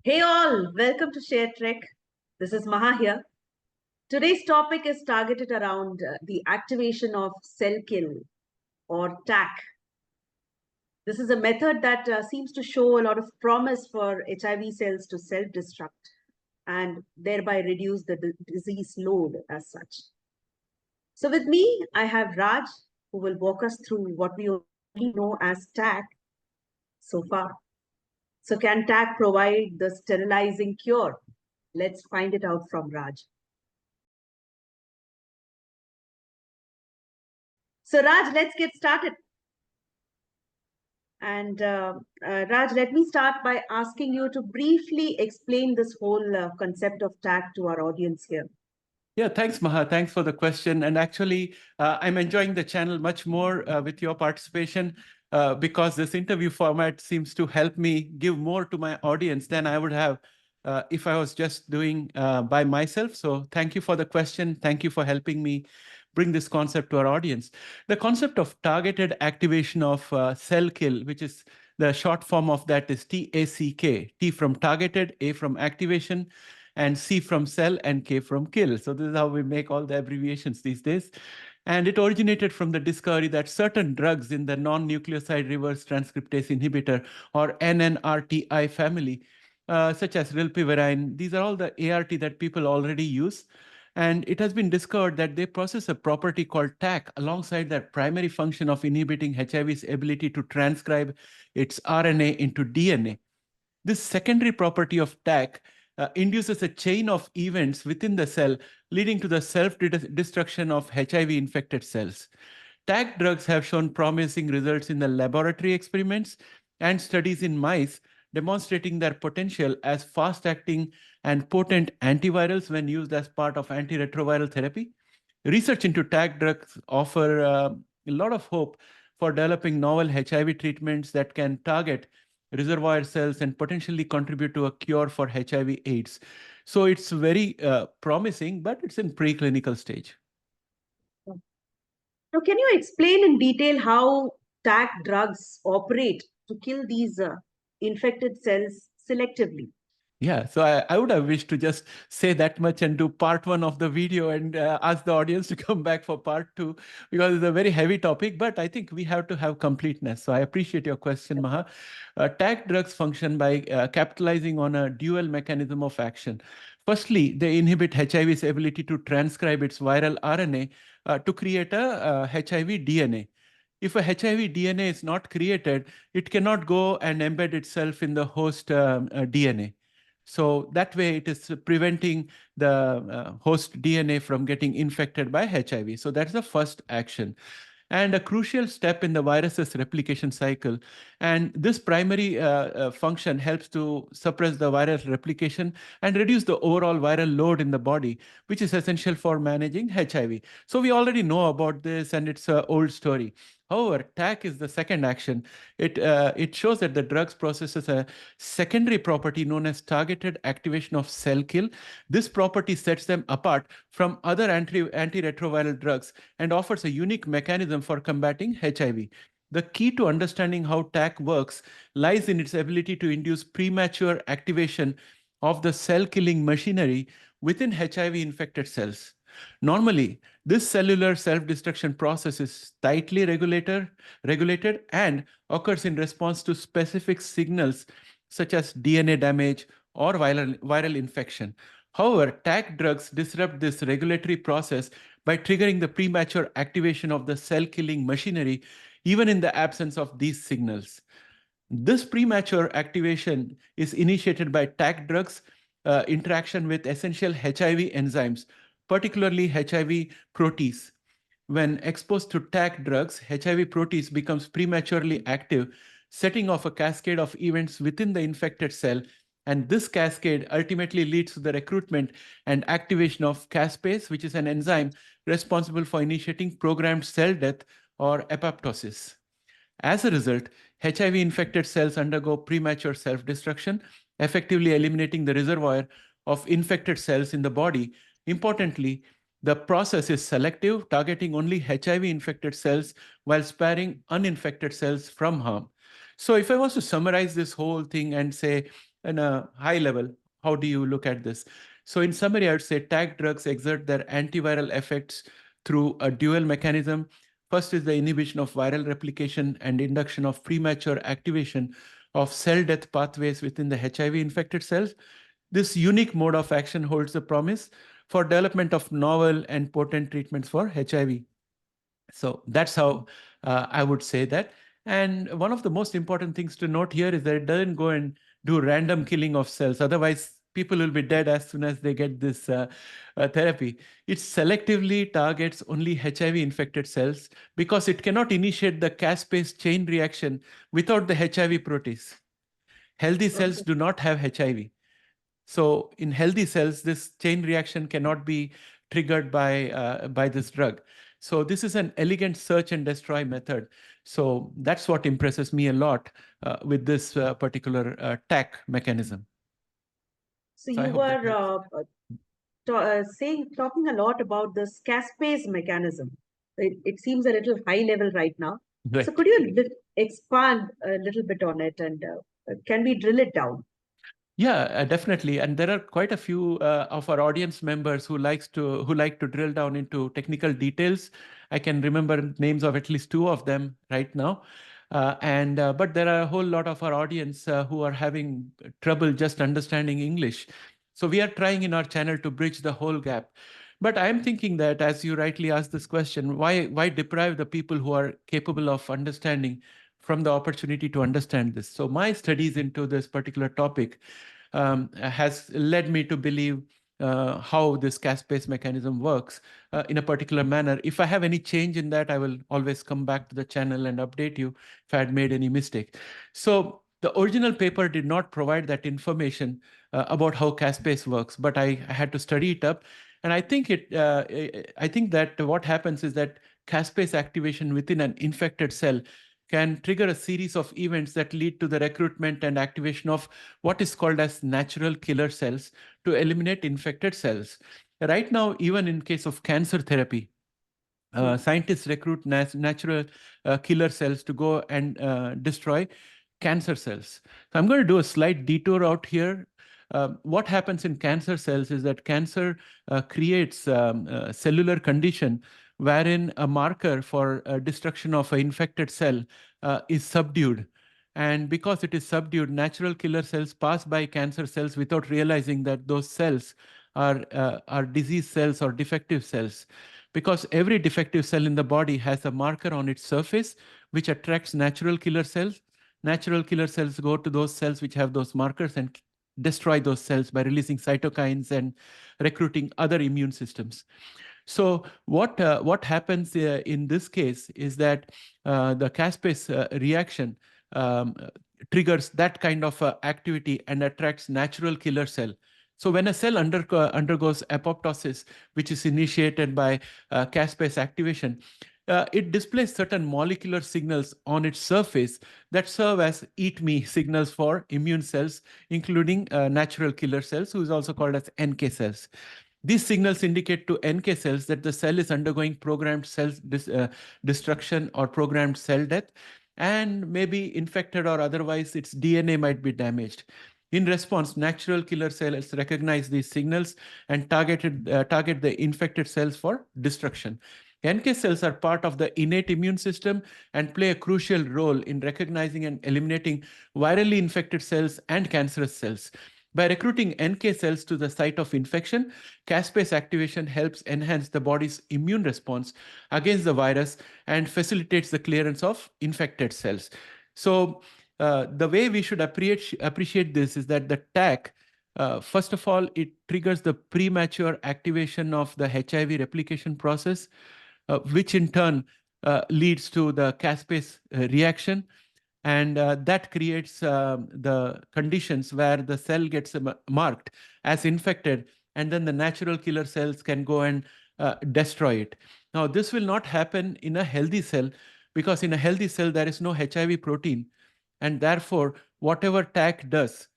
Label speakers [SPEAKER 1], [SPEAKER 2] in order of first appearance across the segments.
[SPEAKER 1] Hey all, welcome to Share Trek. This is Maha here. Today's topic is targeted around the activation of cell kill or Tack. This is a method that seems to show a lot of promise for HIV cells to self-destruct and thereby reduce the disease load as such. So with me, I have Raj, who will walk us through what we only know as Tack so far. So can Tack provide the sterilizing cure? Let's find it out from Raj. So Raj, let's get started. And Raj, let me start by asking you to briefly explain this whole concept of Tack to our audience here.
[SPEAKER 2] Yeah, thanks, Maha. Thanks for the question. And actually, I'm enjoying the channel much more with your participation because this interview format seems to help me give more to my audience than I would have if I was just doing by myself. So thank you for the question. Thank you for helping me bring this concept to our audience. The concept of targeted activation of cell kill, which is the short form of that is TACK, T from targeted, A from activation, and C from cell and K from kill. So this is how we make all the abbreviations these days. And it originated from the discovery that certain drugs in the non-nucleoside reverse transcriptase inhibitor or NNRTI family, such as rilpivirine, these are all the ART that people already use. And it has been discovered that they possess a property called Tack alongside their primary function of inhibiting HIV's ability to transcribe its RNA into DNA. This secondary property of Tack induces a chain of events within the cell, leading to the self-destruction of HIV-infected cells. Tack drugs have shown promising results in the laboratory experiments and studies in mice, demonstrating their potential as fast-acting and potent antivirals when used as part of antiretroviral therapy. Research into Tack drugs offer a lot of hope for developing novel HIV treatments that can target reservoir cells and potentially contribute to a cure for HIV/AIDS. So it's very promising, but it's in preclinical stage.
[SPEAKER 1] Now, can you explain in detail how Tack drugs operate to kill these infected cells selectively?
[SPEAKER 2] Yeah, so I would have wished to just say that much and do part one of the video and ask the audience to come back for part two, because it's a very heavy topic, but I think we have to have completeness. So I appreciate your question, Maha. Tack drugs function by capitalizing on a dual mechanism of action. Firstly, they inhibit HIV's ability to transcribe its viral RNA to create a HIV DNA. If a HIV DNA is not created, it cannot go and embed itself in the host DNA. So that way it is preventing the host DNA from getting infected by HIV. So that's the first action and a crucial step in the virus's replication cycle. And this primary function helps to suppress the viral replication and reduce the overall viral load in the body, which is essential for managing HIV. So we already know about this and it's an old story. However, Tack is the second action. It shows that the drugs possesses a secondary property known as targeted activation of cell kill. This property sets them apart from other antiretroviral drugs and offers a unique mechanism for combating HIV. The key to understanding how Tack works lies in its ability to induce premature activation of the cell-killing machinery within HIV-infected cells. Normally, this cellular self-destruction process is tightly regulated and occurs in response to specific signals such as DNA damage or viral infection. However, Tack drugs disrupt this regulatory process by triggering the premature activation of the cell-killing machinery, even in the absence of these signals. This premature activation is initiated by Tack drugs' interaction with essential HIV enzymes, particularly HIV protease. When exposed to Tack drugs, HIV protease becomes prematurely active, setting off a cascade of events within the infected cell. And this cascade ultimately leads to the recruitment and activation of caspase, which is an enzyme responsible for initiating programmed cell death or apoptosis. As a result, HIV-infected cells undergo premature self-destruction, effectively eliminating the reservoir of infected cells in the body. Importantly, the process is selective, targeting only HIV-infected cells while sparing uninfected cells from harm. So if I was to summarize this whole thing and say, in a high level, how do you look at this? So in summary, I would say Tack drugs exert their antiviral effects through a dual mechanism. First is the inhibition of viral replication and induction of premature activation of cell death pathways within the HIV infected cells. This unique mode of action holds the promise for development of novel and potent treatments for HIV. So that's how I would say that. And one of the most important things to note here is that it doesn't go and do random killing of cells. Otherwise, people will be dead as soon as they get this therapy. It selectively targets only HIV-infected cells because it cannot initiate the caspase chain reaction without the HIV protease. Healthy cells do not have HIV. So in healthy cells, this chain reaction cannot be triggered by this drug. So this is an elegant search and destroy method. So that's what impresses me a lot with this particular Tack mechanism.
[SPEAKER 1] So you were talking a lot about this caspase mechanism. It seems a little high level right now.
[SPEAKER 2] Right.
[SPEAKER 1] So could you expand a little bit on it, and can we drill it down?
[SPEAKER 2] Yeah, definitely. And there are quite a few of our audience members who like to drill down into technical details. I can remember names of at least two of them right now. But there are a whole lot of our audience who are having trouble just understanding English. So we are trying in our channel to bridge the whole gap. But I'm thinking that, as you rightly asked this question, why deprive the people who are capable of understanding from the opportunity to understand this? So my studies into this particular topic has led me to believe how this caspase mechanism works in a particular manner. If I have any change in that, I will always come back to the channel and update you if I had made any mistake. So the original paper did not provide that information about how caspase works, but I had to study it up. And I think that what happens is that caspase activation within an infected cell can trigger a series of events that lead to the recruitment and activation of what is called as natural killer cells to eliminate infected cells. Right now, even in case of cancer therapy, scientists recruit natural killer cells to go and destroy cancer cells. So I'm going to do a slight detour out here. What happens in cancer cells is that cancer creates cellular condition wherein a marker for destruction of an infected cell is subdued. And because it is subdued, natural killer cells pass by cancer cells without realizing that those cells are disease cells or defective cells. Because every defective cell in the body has a marker on its surface which attracts natural killer cells. Natural killer cells go to those cells which have those markers and destroy those cells by releasing cytokines and recruiting other immune systems. So what happens in this case is that the caspase reaction triggers that kind of activity and attracts natural killer cell. So when a cell undergoes apoptosis, which is initiated by caspase activation, it displays certain molecular signals on its surface that serve as eat me signals for immune cells, including natural killer cells, who is also called as NK cells. These signals indicate to NK cells that the cell is undergoing programmed cell destruction or programmed cell death, and maybe infected or otherwise its DNA might be damaged. In response, natural killer cells recognize these signals and target the infected cells for destruction. NK cells are part of the innate immune system and play a crucial role in recognizing and eliminating virally infected cells and cancerous cells. By recruiting NK cells to the site of infection, caspase activation helps enhance the body's immune response against the virus and facilitates the clearance of infected cells. So the way we should appreciate this is that the Tack, first of all, it triggers the premature activation of the HIV replication process, which in turn leads to the caspase reaction. And that creates the conditions where the cell gets marked as infected, and then the natural killer cells can go and destroy it. Now, this will not happen in a healthy cell because in a healthy cell, there is no HIV protein. And therefore, whatever Tack does,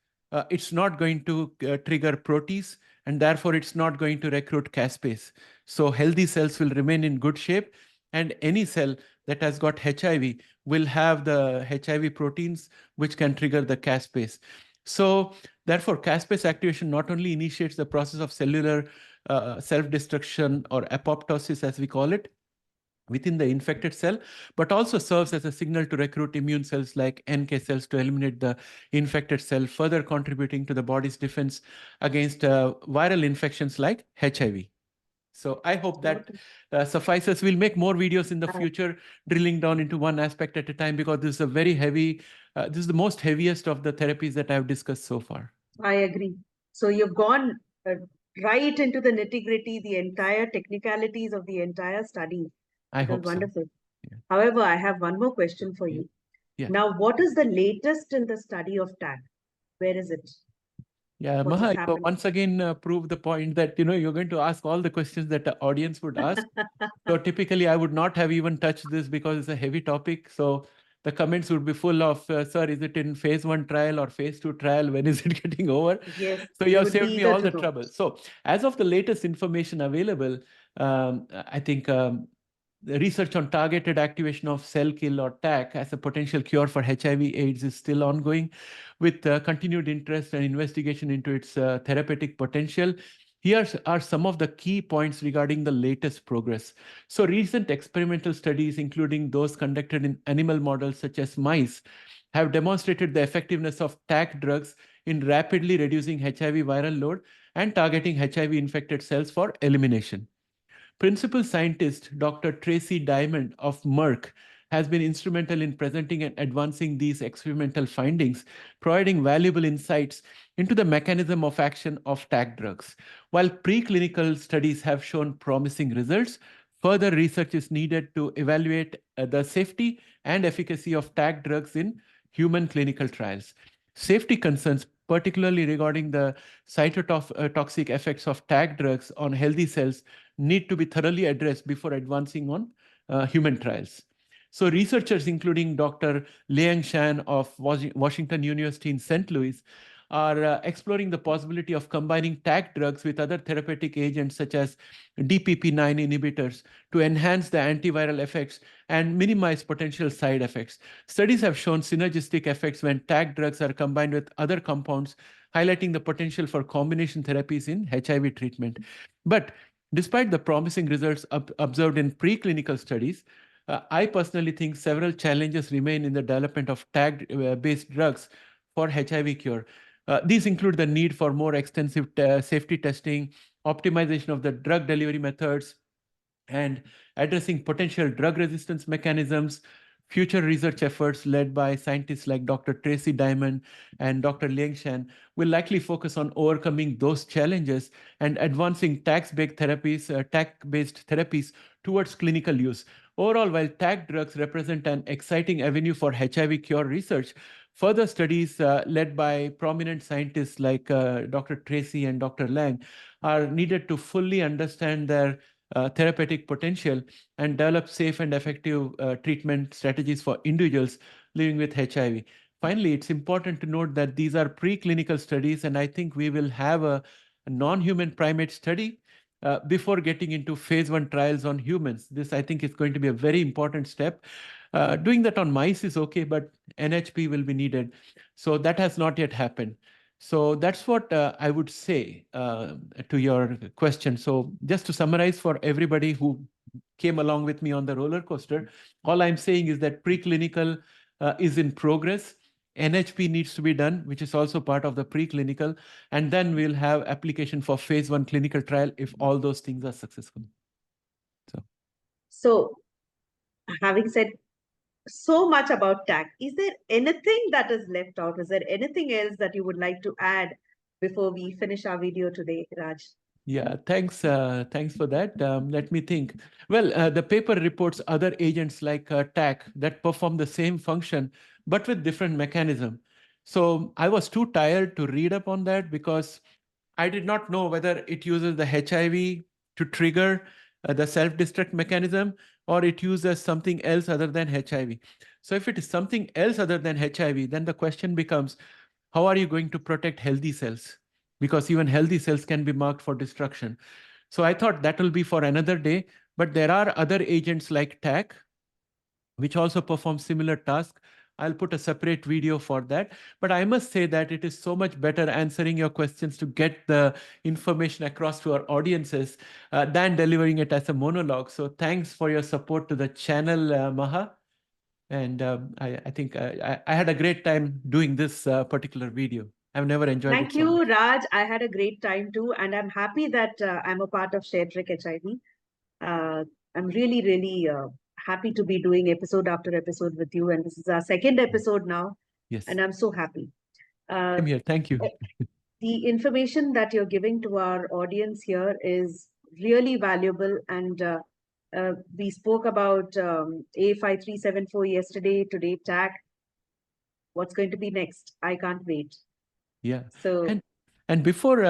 [SPEAKER 2] it's not going to trigger protease, and therefore it's not going to recruit caspase. So healthy cells will remain in good shape, and any cell that has got HIV will have the HIV proteins which can trigger the caspase. So therefore, caspase activation not only initiates the process of cellular self-destruction or apoptosis, as we call it, within the infected cell, but also serves as a signal to recruit immune cells like NK cells to eliminate the infected cell, further contributing to the body's defense against viral infections like HIV. So I hope that suffices. We'll make more videos in the future, drilling down into one aspect at a time, because this is a very heavy, this is the most heaviest of the therapies that I've discussed so far.
[SPEAKER 1] I agree. So you've gone right into the nitty-gritty, the entire technicalities of the entire study.
[SPEAKER 2] I
[SPEAKER 1] It was
[SPEAKER 2] hope so.
[SPEAKER 1] wonderful.
[SPEAKER 2] Yeah.
[SPEAKER 1] However, I have one more question for you.
[SPEAKER 2] Yeah.
[SPEAKER 1] Now, what is the latest in the study of Tack? Where is it?
[SPEAKER 2] Yeah,
[SPEAKER 1] What has
[SPEAKER 2] Maha,
[SPEAKER 1] happened?
[SPEAKER 2] once again prove the point that you're going to ask all the questions that the audience would ask. So typically, I would not have even touched this because it's a heavy topic. So the comments would be full of, sir, is it in phase 1 trial or phase 2 trial? When is it getting over?
[SPEAKER 1] Yes.
[SPEAKER 2] So you have saved me all the trouble. So as of the latest information available, I think the research on targeted activation of cell kill or Tack as a potential cure for HIV/AIDS is still ongoing, with continued interest and investigation into its therapeutic potential. Here are some of the key points regarding the latest progress. So recent experimental studies, including those conducted in animal models such as mice, have demonstrated the effectiveness of Tack drugs in rapidly reducing HIV viral load and targeting HIV-infected cells for elimination. Principal scientist Dr. Tracy Diamond of Merck has been instrumental in presenting and advancing these experimental findings, providing valuable insights into the mechanism of action of Tack drugs. While preclinical studies have shown promising results, further research is needed to evaluate the safety and efficacy of Tack drugs in human clinical trials. Safety concerns, particularly regarding the cytotoxic effects of Tack drugs on healthy cells, need to be thoroughly addressed before advancing on human trials. So researchers, including Dr. Liang Shan of Washington University in St. Louis, are exploring the possibility of combining Tack drugs with other therapeutic agents such as DPP9 inhibitors to enhance the antiviral effects and minimize potential side effects. Studies have shown synergistic effects when Tack drugs are combined with other compounds, highlighting the potential for combination therapies in HIV treatment. But despite the promising results observed in preclinical studies, I personally think several challenges remain in the development of Tack-based drugs for HIV cure. These include the need for more extensive safety testing, optimization of the drug delivery methods, and addressing potential drug resistance mechanisms. Future research efforts led by scientists like Dr. Tracy Diamond and Dr. Liang Shan will likely focus on overcoming those challenges and advancing Tack-based therapies towards clinical use. Overall, while Tack drugs represent an exciting avenue for HIV cure research, further studies led by prominent scientists like Dr. Tracy and Dr. Lang are needed to fully understand their therapeutic potential and develop safe and effective treatment strategies for individuals living with HIV. Finally, it's important to note that these are preclinical studies, and I think we will have a non-human primate study before getting into phase 1 trials on humans. This, I think, is going to be a very important step. Doing that on mice is okay, but NHP will be needed. So that has not yet happened. So that's what I would say to your question. So just to summarize for everybody who came along with me on the roller coaster, all I'm saying is that preclinical is in progress. NHP needs to be done, which is also part of the preclinical, and then we'll have application for phase 1 clinical trial if all those things are successful.
[SPEAKER 1] So having said so much about Tack, is there anything that is left out? Is there anything else that you would like to add before we finish our video today, Raj?
[SPEAKER 2] Yeah, thanks for that. Let me think. Well, the paper reports other agents like Tack that perform the same function, but with different mechanism. So I was too tired to read up on that because I did not know whether it uses the HIV to trigger the self-destruct mechanism or it uses something else other than HIV. So if it is something else other than HIV, then the question becomes, how are you going to protect healthy cells? Because even healthy cells can be marked for destruction. So I thought that will be for another day, but there are other agents like Tack, which also perform similar tasks, I'll put a separate video for that. But I must say that it is so much better answering your questions to get the information across to our audiences than delivering it as a monologue. So thanks for your support to the channel, Maha. And I think I had a great time doing this particular video. I've never enjoyed it
[SPEAKER 1] Thank
[SPEAKER 2] so
[SPEAKER 1] you,
[SPEAKER 2] much.
[SPEAKER 1] Raj. I had a great time too, and I'm happy that I'm a part of ShareTrick HIV. I'm really, really happy to be doing episode after episode with you, and this is our second episode now,
[SPEAKER 2] Yes.
[SPEAKER 1] and I'm so happy.
[SPEAKER 2] Same here. Thank you.
[SPEAKER 1] The information that you're giving to our audience here is really valuable, and we spoke about A5374 yesterday, today Tack. What's going to be next? I can't wait.
[SPEAKER 2] Yeah.
[SPEAKER 1] So
[SPEAKER 2] and before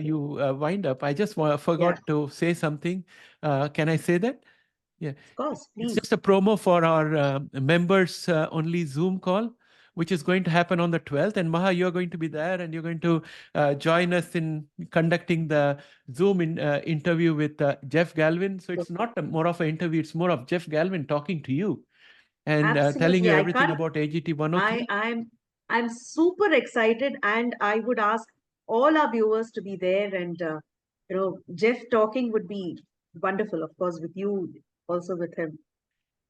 [SPEAKER 2] you wind up, I just forgot to say something. Can I say that? Yeah.
[SPEAKER 1] Of course, please.
[SPEAKER 2] It's just a promo for our members only Zoom call, which is going to happen on the 12th. And Maha, you're going to be there, and you're going to join us in conducting the Zoom interview with Jeff Galvin. So it's not more of an interview, it's more of Jeff Galvin talking to you and telling you everything about AGT 103.
[SPEAKER 1] I'm super excited, and I would ask all our viewers to be there. And Jeff talking would be wonderful, of course, with you, also with him.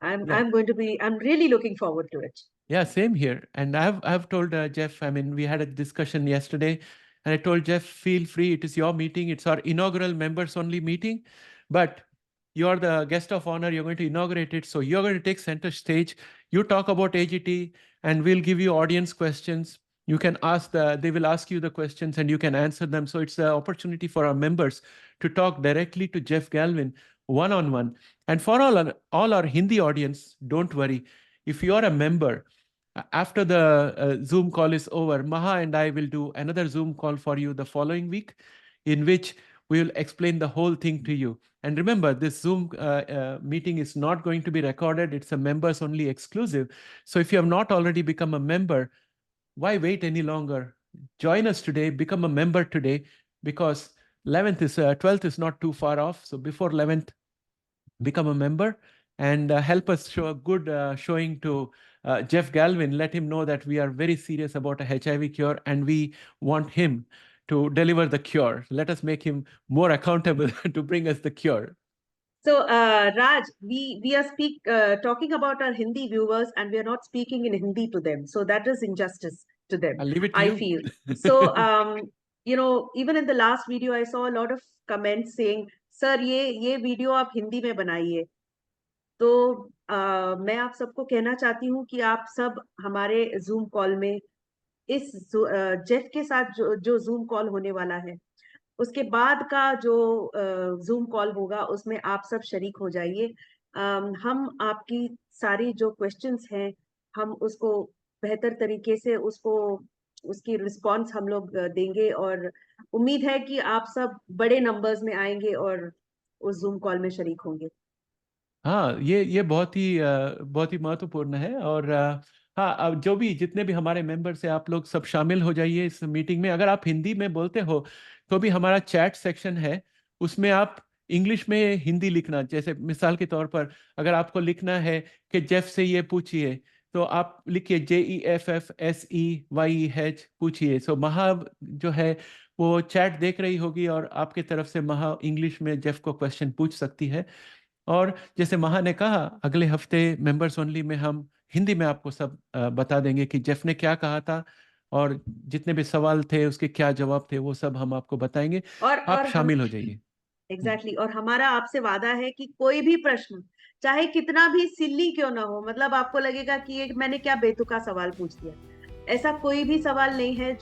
[SPEAKER 1] I'm really looking forward to it.
[SPEAKER 2] Yeah, same here. And I've told Jeff, I mean, we had a discussion yesterday, and I told Jeff, feel free. It is your meeting. It's our inaugural members only meeting, but you're the guest of honor. You're going to inaugurate it. So you're going to take center stage. You talk about AGT, and we'll give you audience questions. You can ask they will ask you the questions, and you can answer them. So it's the opportunity for our members to talk directly to Jeff Galvin one-on-one. And for all our Hindi audience, don't worry. If you're a member, after the Zoom call is over, Maha and I will do another Zoom call for you the following week, in which we will explain the whole thing to you. And remember, this Zoom meeting is not going to be recorded. It's a members only exclusive. So if you have not already become a member, why wait any longer? Join us today, become a member today, because 12th is not too far off. So before 11th, become a member and help us show a good showing to Jeff Galvin. Let him know that we are very serious about a HIV cure, and we want him to deliver the cure. Let us make him more accountable to bring us the cure.
[SPEAKER 1] So, Raj, we are talking about our Hindi viewers, and we are not speaking in Hindi to them. So that is injustice to them.
[SPEAKER 2] I'll leave it to
[SPEAKER 1] I
[SPEAKER 2] you.
[SPEAKER 1] feel. So, even in the last video, I saw a lot of comments saying, "Sir, ये video आप हिंदी में बनाइए." तो मैं आप सबको कहना चाहती हूँ कि आप सब हमारे Zoom कॉल में इस जेफ के साथ जो Zoom कॉल होने वाला है, उसके बाद का जो Zoom कॉल होगा, उसमें आप सब शरीक हो जाइए। हम आपकी सारी जो क्वेश्चंस हैं, हम उसको बेहतर तरीके से उसकी रिस्पॉन्स हम लोग देंगे, और उम्मीद है कि आप सब बड़े नंबर्स में आएंगे और उस Zoom कॉल में शरीक होंगे।
[SPEAKER 2] हाँ, ये बहुत ही महत्वपूर्ण है। और हाँ, अब जो भी जितने भी हमारे मेंबर्स हैं, आप लोग सब शामिल हो जाइए इस मीटिंग में। अगर आप हिंदी में बोलते हो तो भी हमारा चैट सेक्शन है, उसमें आप इंग्लिश में हिंदी लिखना। जैसे मिसाल के तौर पर अगर आपको लिखना है कि जेफ से ये पूछिए, तो आप लिखिए JEFFSEYEH पूछिए। सो महा जो है वो चैट देख रही होगी, और आपके तरफ से महा इंग्लिश में जेफ को क्वेश्चन पूछ सकती है। और जैसे महा ने कहा, अगले हफ्ते मेंबर्स ओनली में हम हिंदी में आपको सब बता देंगे कि जेफ ने क्या कहा था, और जितने भी सवाल थे उसके क्या जवाब थे, वो सब हम आपको बताएंगे। आप शामिल हो जाइए।
[SPEAKER 1] एग्जैक्टली। और हमारा आपसे वादा है कि कोई भी प्रश्न, चाहे कितना भी सिल्ली क्यों ना हो, मतलब आपको लगेगा कि ये मैंने क्या बेतुका सवाल पूछ दिया, ऐसा कोई भी सवाल नहीं है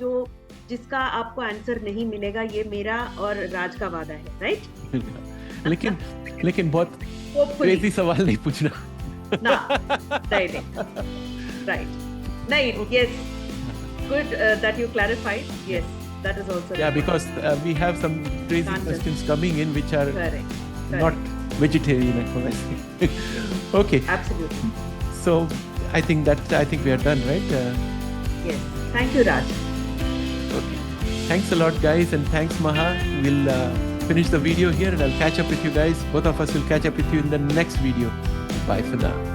[SPEAKER 1] जिसका आपको आंसर नहीं मिलेगा। ये मेरा और राज का वादा है, राइट?
[SPEAKER 2] लेकिन बहुत क्रेजी सवाल नहीं पूछना
[SPEAKER 1] ना। नहीं, yes, good that you clarified. Yes, that is also
[SPEAKER 2] because we have some crazy questions coming in which are not vegetarian. Okay,
[SPEAKER 1] absolutely.
[SPEAKER 2] So I think we are done, right?
[SPEAKER 1] Yes, thank you, Raj.
[SPEAKER 2] Okay, thanks a lot, guys, and thanks, Maha. We'll finish the video here, and I'll catch up with you guys. Both of us will catch up with you in the next video. Bye for now.